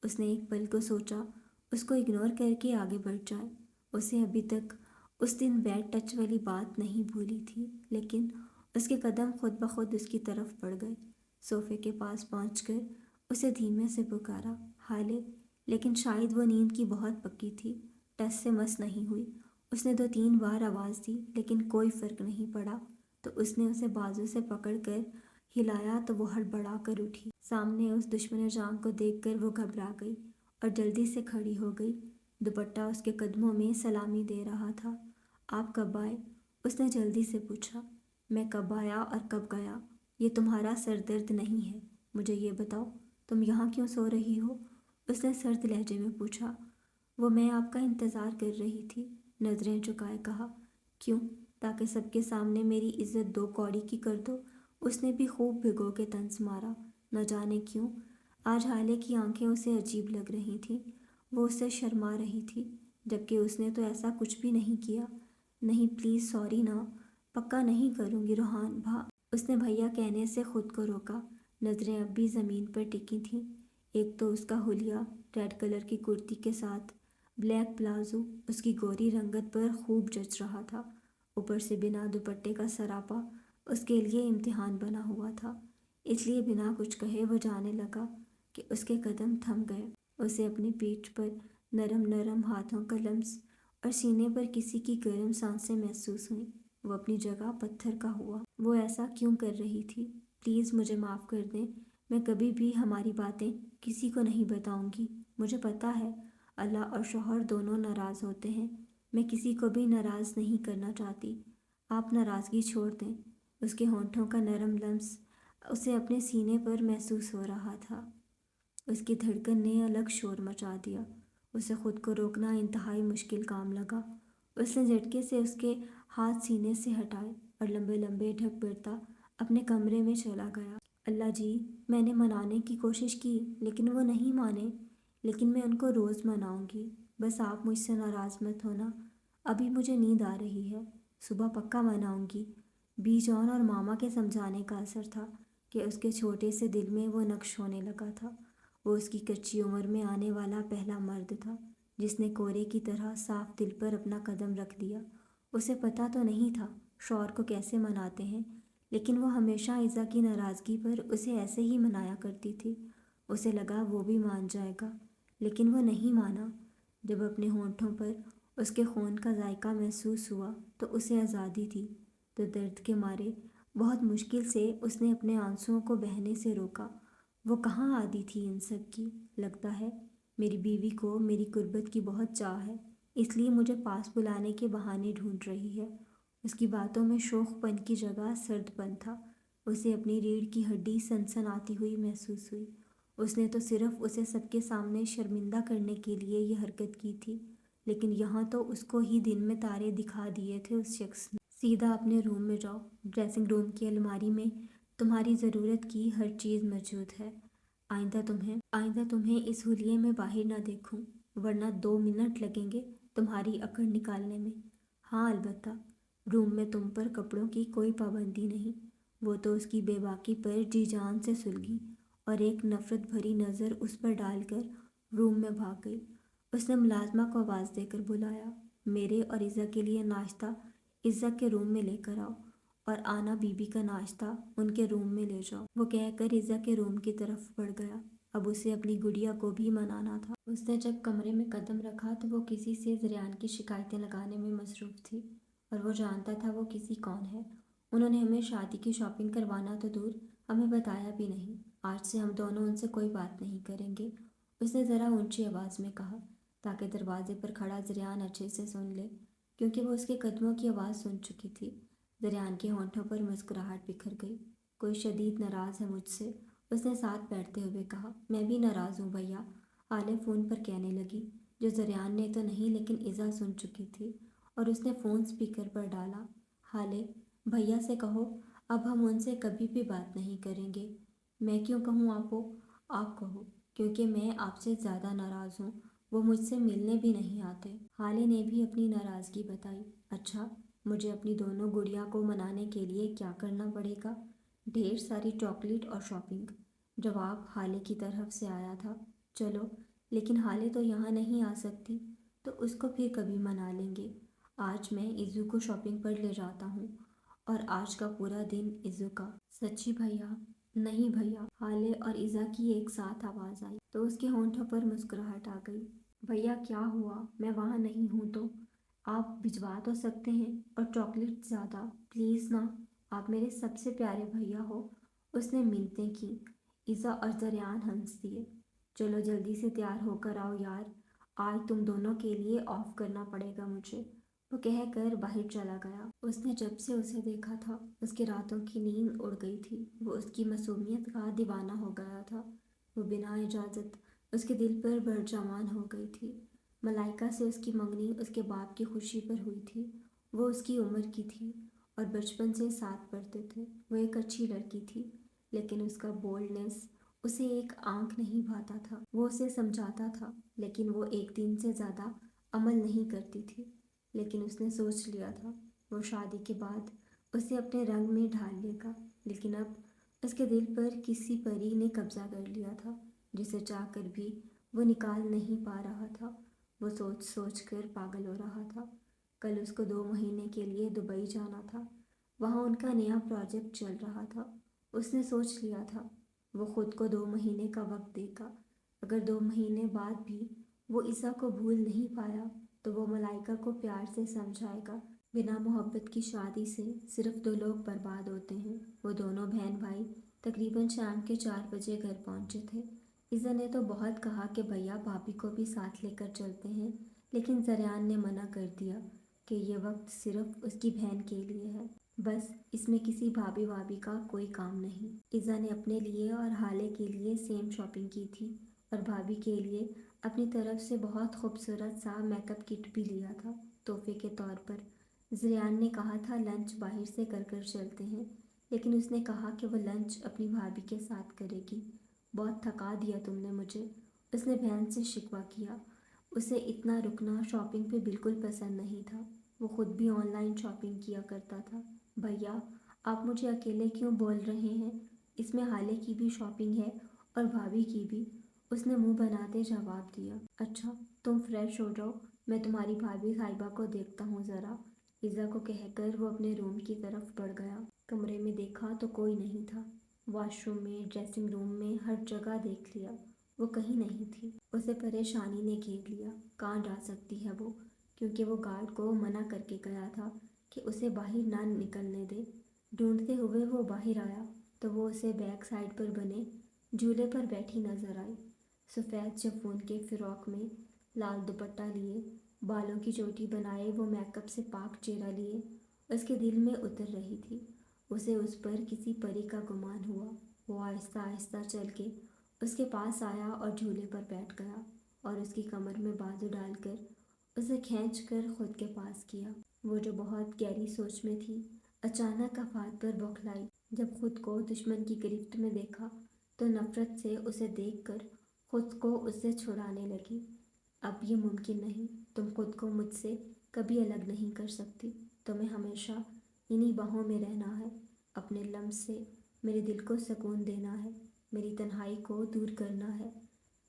اس نے ایک پل کو سوچا اس کو اگنور کر کے آگے بڑھ جائے، اسے ابھی تک اس دن بیڈ ٹچ والی بات نہیں بھولی تھی، لیکن اس کے قدم خود بخود اس کی طرف بڑھ گئے۔ صوفے کے پاس پہنچ کر اسے دھیمے سے پکارا، حالے، لیکن شاید وہ نیند کی بہت پکی تھی، ٹس سے مس نہیں ہوئی۔ اس نے 2-3 بار آواز دی لیکن کوئی فرق نہیں پڑا، تو اس نے اسے بازو سے پکڑ کر ہلایا تو وہ ہڑبڑا کر اٹھی۔ سامنے اس دشمن جان کو دیکھ کر وہ گھبرا گئی اور جلدی سے کھڑی ہو گئی۔ دوپٹہ اس کے قدموں میں سلامی دے رہا تھا۔ آپ کب آئے؟ اس نے جلدی سے پوچھا۔ میں کب آیا اور کب گیا، یہ تمہارا سر درد نہیں ہے، مجھے یہ بتاؤ، تم یہاں کیوں سو رہی ہو؟ اس نے سرد لہجے میں پوچھا۔ وہ میں آپ کا انتظار کر رہی تھی، نظریں جھکائے کہا۔ کیوں؟ تاکہ سب کے سامنے میری عزت 2 کوڑی کی کر دو۔ اس نے بھی خوب بھگو کے طنز مارا۔ نہ جانے کیوں آج حالے کی آنکھیں اسے عجیب لگ رہی تھیں۔ وہ اس سے شرما رہی تھی، جبکہ اس نے تو ایسا کچھ بھی نہیں کیا۔ نہیں پلیز سوری نا، پکا نہیں کروں گی روحان اس نے بھیا کہنے سے خود کو روکا۔ نظریں اب بھی زمین پر ٹکی تھیں۔ ایک تو اس کا حلیہ، ریڈ کلر کی کرتی کے ساتھ بلیک پلازو، اس کی گوری رنگت پر خوب جچ رہا تھا۔ اوپر سے بنا دوپٹے کا سراپا اس کے لیے امتحان بنا ہوا تھا۔ اس لیے بنا کچھ کہے وہ جانے لگا کہ اس کے قدم تھم گئے۔ اسے اپنی پیٹھ پر نرم نرم ہاتھوں کا لمس اور سینے پر کسی کی گرم سانسیں محسوس ہوئیں۔ وہ اپنی جگہ پتھر کا ہوا۔ وہ ایسا کیوں کر رہی تھی؟ پلیز مجھے معاف کر دیں، میں کبھی بھی ہماری باتیں کسی کو نہیں بتاؤں گی۔ مجھے پتہ ہے اللہ اور شوہر دونوں ناراض ہوتے ہیں، میں کسی کو بھی ناراض نہیں کرنا چاہتی۔ آپ ناراضگی چھوڑ دیں۔ اس کے ہونٹوں کا نرم لمس اسے اپنے سینے پر محسوس ہو رہا تھا۔ اس کی دھڑکن نے الگ شور مچا دیا۔ اسے خود کو روکنا انتہائی مشکل کام لگا۔ اس نے جھٹکے سے اس کے ہاتھ سینے سے ہٹائے اور لمبے لمبے ڈھک بھرتا اپنے کمرے میں چلا گیا۔ اللہ جی، میں نے منانے کی کوشش کی لیکن وہ نہیں مانے، لیکن میں ان کو روز مناؤں گی، بس آپ مجھ سے ناراض مت ہونا۔ ابھی مجھے نیند آ رہی ہے، صبح پکا مناؤں گی۔ بی جان اور ماما کے سمجھانے کا اثر تھا کہ اس کے چھوٹے سے دل میں وہ نقش ہونے لگا تھا۔ وہ اس کی کچی عمر میں آنے والا پہلا مرد تھا جس نے کورے کی طرح صاف دل پر اپنا قدم رکھ دیا۔ اسے پتہ تو نہیں تھا شوہر کو کیسے مناتے ہیں، لیکن وہ ہمیشہ عزا کی ناراضگی پر اسے ایسے ہی منایا کرتی تھی۔ اسے لگا وہ بھی مان جائے گا، لیکن وہ نہیں مانا۔ جب اپنے ہونٹوں پر اس کے خون کا ذائقہ محسوس ہوا تو اسے آزادی تھی، تو درد کے مارے بہت مشکل سے اس نے اپنے آنسوؤں کو بہنے سے روکا۔ وہ کہاں عادی تھی ان سب کی؟ لگتا ہے میری بیوی کو میری قربت کی بہت چاہ ہے، اس لیے مجھے پاس بلانے کے بہانے ڈھونڈ رہی ہے۔ اس کی باتوں میں شوخ پن کی جگہ سرد پن تھا۔ اسے اپنی ریڑھ کی ہڈی سنسناتی ہوئی محسوس ہوئی۔ اس نے تو صرف اسے سب کے سامنے شرمندہ کرنے کے لیے یہ حرکت کی تھی، لیکن یہاں تو اس کو ہی دن میں تارے دکھا دیے تھے اس شخص نے۔ سیدھا اپنے روم میں جاؤ، ڈریسنگ روم کی الماری میں تمہاری ضرورت کی ہر چیز موجود ہے۔ آئندہ تمہیں اس حلیے میں باہر نہ دیکھوں، ورنہ 2 منٹ لگیں گے تمہاری اکڑ نکالنے میں۔ ہاں البتہ روم میں تم پر کپڑوں کی کوئی پابندی نہیں۔ وہ تو اس کی بے باکی پر جی جان سے سلگی اور ایک نفرت بھری نظر اس پر ڈال کر روم میں بھاگ گئی۔ اس نے ملازمہ کو آواز دے کر بلایا، میرے اور عزا کے لیے ناشتہ عزا کے روم میں لے کر آؤ، اور آنا بی بی کا ناشتہ ان کے روم میں لے جاؤ۔ وہ کہہ کر عزا کے روم کی طرف بڑھ گیا۔ اب اسے اپنی گڑیا کو بھی منانا تھا۔ اس نے جب کمرے میں قدم رکھا تو وہ کسی سے زریان کی شکایتیں لگانے میں مصروف تھی، اور وہ جانتا تھا وہ کسی کون ہے۔ انہوں نے ہمیں شادی کی شاپنگ کروانا تو دور، ہمیں بتایا بھی نہیں۔ آج سے ہم دونوں ان سے کوئی بات نہیں کریں گے، اس نے ذرا اونچی آواز میں کہا تاکہ دروازے پر کھڑا زریان اچھے سے سن لے، کیونکہ وہ اس کے قدموں کی آواز سن چکی تھی۔ زریان کے ہونٹوں پر مسکراہٹ بکھر گئی۔ کوئی شدید ناراض ہے مجھ سے، اس نے ساتھ بیٹھتے ہوئے کہا۔ میں بھی ناراض ہوں بھیا، حالے فون پر کہنے لگی، جو زریان نے تو نہیں لیکن عزا سن چکی تھی، اور اس نے فون سپیکر پر ڈالا۔ حالے، بھیا سے کہو اب ہم ان سے کبھی بھی بات نہیں کریں گے۔ میں کیوں کہوں آپ کہو، کیونکہ میں آپ سے زیادہ ناراض ہوں، وہ مجھ سے ملنے بھی نہیں آتے۔ حالے نے بھی اپنی ناراضگی بتائی۔ اچھا، مجھے اپنی دونوں گڑیا کو منانے کے لیے کیا کرنا پڑے گا؟ ڈھیر ساری چاکلیٹ اور شاپنگ۔ جواب حالے کی طرف سے آیا تھا۔ چلو، لیکن حالے تو یہاں نہیں آ سکتی، تو اس کو پھر کبھی منا لیں گے۔ آج میں ایزو کو شاپنگ پر لے جاتا ہوں اور آج کا پورا دن ایزو کا۔ سچی بھیا؟ نہیں بھیا، حالے اور ایزا کی ایک ساتھ آواز آئی تو اس کے ہونٹوں پر مسکراہٹ آ گئی۔ بھیا کیا ہوا؟ میں وہاں نہیں ہوں تو آپ بھجوا تو سکتے ہیں، اور چاکلیٹ زیادہ پلیز نا، آپ میرے سب سے پیارے بھیا ہو۔ اس نے منتیں کی۔ ایزا اور زریان ہنس دیے۔ چلو جلدی سے تیار ہو کر آؤ یار، آج تم دونوں کے لیے آف کرنا پڑے گا مجھے، وہ کہہ کر باہر چلا گیا۔ اس نے جب سے اسے دیکھا تھا اس کی راتوں کی نیند اڑ گئی تھی، وہ اس کی معصومیت کا دیوانہ ہو گیا تھا۔ وہ بنا اجازت اس کے دل پر برجامان ہو گئی تھی۔ ملائکہ سے اس کی منگنی اس کے باپ کی خوشی پر ہوئی تھی۔ وہ اس کی عمر کی تھی اور بچپن سے ساتھ پڑھتے تھے۔ وہ ایک اچھی لڑکی تھی، لیکن اس کا بولڈنس اسے ایک آنکھ نہیں بھاتا تھا۔ وہ اسے سمجھاتا تھا لیکن وہ ایک دن سے زیادہ عمل نہیں کرتی تھی۔ لیکن اس نے سوچ لیا تھا وہ شادی کے بعد اسے اپنے رنگ میں ڈھال لے گا، لیکن اب اس کے دل پر کسی پری نے قبضہ کر لیا تھا جسے چاہ کر بھی وہ نکال نہیں پا رہا تھا۔ وہ سوچ سوچ کر پاگل ہو رہا تھا۔ کل اس کو 2 مہینے کے لیے دبئی جانا تھا، وہاں ان کا نیا پروجیکٹ چل رہا تھا۔ اس نے سوچ لیا تھا وہ خود کو 2 مہینے کا وقت دے گا۔ اگر 2 مہینے بعد بھی وہ عیسیٰ کو بھول نہیں پایا تو وہ ملائکہ کو پیار سے سمجھائے گا۔ بنا محبت کی شادی سے صرف 2 لوگ برباد ہوتے ہیں۔ وہ دونوں بہن بھائی تقریباً شام کے 4 بجے گھر پہنچے تھے۔ عیسیٰ نے تو بہت کہا کہ بھیا بھابھی کو بھی ساتھ لے کر چلتے ہیں، لیکن زریان نے منع کر دیا کہ یہ وقت صرف اس کی بہن کے لیے ہے، بس اس میں کسی بھابھی بھابھی کا کوئی کام نہیں۔ عیسیٰ نے اپنے لیے اور حالے کے لیے سیم شاپنگ کی تھی اور بھابھی کے لیے اپنی طرف سے بہت خوبصورت سا میک اپ کٹ بھی لیا تھا تحفے کے طور پر۔ زریان نے کہا تھا لنچ باہر سے کر چلتے ہیں، لیکن اس نے کہا کہ وہ لنچ اپنی بھابھی کے ساتھ کرے گی۔ بہت تھکا دیا تم نے مجھے، اس نے بہن سے شکوہ کیا۔ اسے اتنا رکنا شاپنگ پہ بالکل پسند نہیں تھا، وہ خود بھی آن لائن شاپنگ کیا کرتا تھا۔ بھیا آپ مجھے اکیلے کیوں بول رہے ہیں؟ اس میں حالے کی بھی شاپنگ ہے اور بھابھی کی بھی، اس نے منہ بناتے جواب دیا۔ اچھا تم فریش ہو جاؤ، میں تمہاری بھابھی صاحبہ کو دیکھتا ہوں ذرا، ایزا کو کہہ کر وہ اپنے روم کی طرف بڑھ گیا۔ کمرے میں دیکھا تو کوئی نہیں تھا، واش روم میں، ڈریسنگ روم میں، ہر جگہ دیکھ لیا، وہ کہیں نہیں تھی۔ اسے پریشانی نے گھیر لیا، کہاں جا سکتی ہے وہ، کیونکہ وہ گارڈ کو منع کر کے گیا تھا کہ اسے باہر نہ نکلنے دے۔ ڈھونڈتے ہوئے وہ باہر آیا تو وہ اسے بیک سائڈ پر بنے جھولے پر بیٹھی نظر آئی، سفید شفون کے فراک میں، لال دوپٹہ لیے، بالوں کی چوٹی بنائے، وہ میک اپ سے پاک چہرہ لیے اس کے دل میں اتر رہی تھی۔ اسے اس پر کسی پری کا گمان ہوا۔ وہ آہستہ آہستہ چل کے اس کے پاس آیا اور جھولے پر بیٹھ گیا اور اس کی کمر میں بازو ڈال کر اسے کھینچ کر خود کے پاس کیا۔ وہ جو بہت گہری سوچ میں تھی اچانک افات پر بوکھلائی۔ جب خود کو دشمن کی گرفت میں دیکھا تو نفرت سے اسے دیکھ کر خود کو اس سے چھڑانے لگی۔ اب یہ ممکن نہیں، تم خود کو مجھ سے کبھی الگ نہیں کر سکتی، تمہیں ہمیشہ انہی باہوں میں رہنا ہے، اپنے لمس سے میرے دل کو سکون دینا ہے، میری تنہائی کو دور کرنا ہے،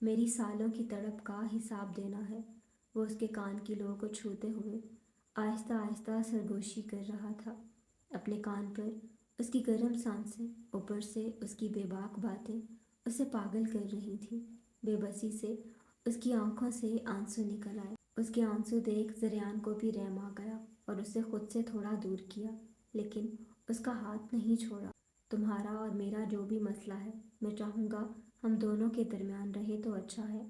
میری سالوں کی تڑپ کا حساب دینا ہے۔ وہ اس کے کان کی لو کو چھوتے ہوئے آہستہ آہستہ سرگوشی کر رہا تھا۔ اپنے کان پر اس کی گرم سانسیں، اوپر سے اس کی بے باک باتیں اسے پاگل کر رہی تھیں۔ بے بسی سے اس کی آنکھوں سے آنسو نکل آئے۔ اس کے آنسو دیکھ زریان کو بھی رحم آ گیا اور اسے خود سے تھوڑا دور کیا، لیکن اس کا ہاتھ نہیں چھوڑا۔ تمہارا اور میرا جو بھی مسئلہ ہے، میں چاہوں گا ہم دونوں کے درمیان رہے تو اچھا ہے۔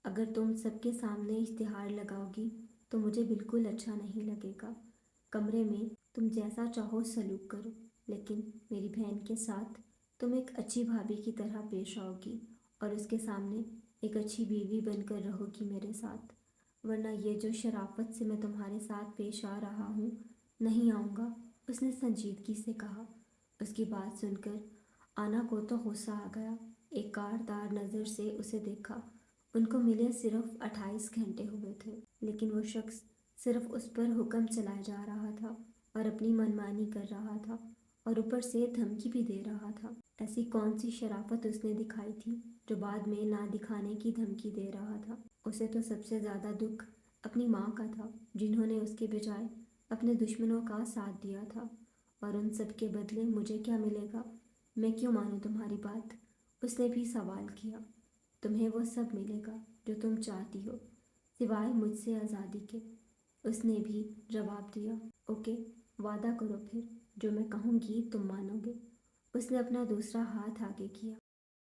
اگر تم سب کے سامنے اشتہار لگاؤ گی تو مجھے بالکل اچھا نہیں لگے گا۔ کمرے میں تم جیسا چاہو سلوک کرو، لیکن میری بہن کے ساتھ تم ایک اچھی بھابھی کی طرح پیش آؤ گی اور اس کے سامنے ایک اچھی بیوی بن کر رہو گی میرے ساتھ، ورنہ یہ جو شرافت سے میں تمہارے ساتھ پیش آ رہا ہوں، نہیں آؤں گا، اس نے سنجیدگی سے کہا۔ اس کی بات سن کر آنا کو تو غصہ آ گیا۔ ایک کاردار نظر سے اسے دیکھا۔ ان کو ملے صرف 28 گھنٹے ہوئے تھے، لیکن وہ شخص صرف اس پر حکم چلائے جا رہا تھا اور اپنی منمانی کر رہا تھا اور اوپر سے دھمکی بھی دے رہا تھا۔ ایسی کون سی شرافت اس نے دکھائی تھی جو بعد میں نہ دکھانے کی دھمکی دے رہا تھا؟ اسے تو سب سے زیادہ دکھ اپنی ماں کا تھا، جنہوں نے اس کے بجائے اپنے دشمنوں کا ساتھ دیا تھا، اور ان سب کے بدلے مجھے کیا ملے گا؟ میں کیوں مانوں تمہاری بات؟ اس نے بھی سوال کیا۔ تمہیں وہ سب ملے گا جو تم چاہتی ہو، سوائے مجھ سے آزادی کے، اس نے بھی جواب دیا۔ اوکے، وعدہ کرو پھر، جو میں کہوں گی تم مانو گے۔ اس نے اپنا دوسرا ہاتھ آگے کیا۔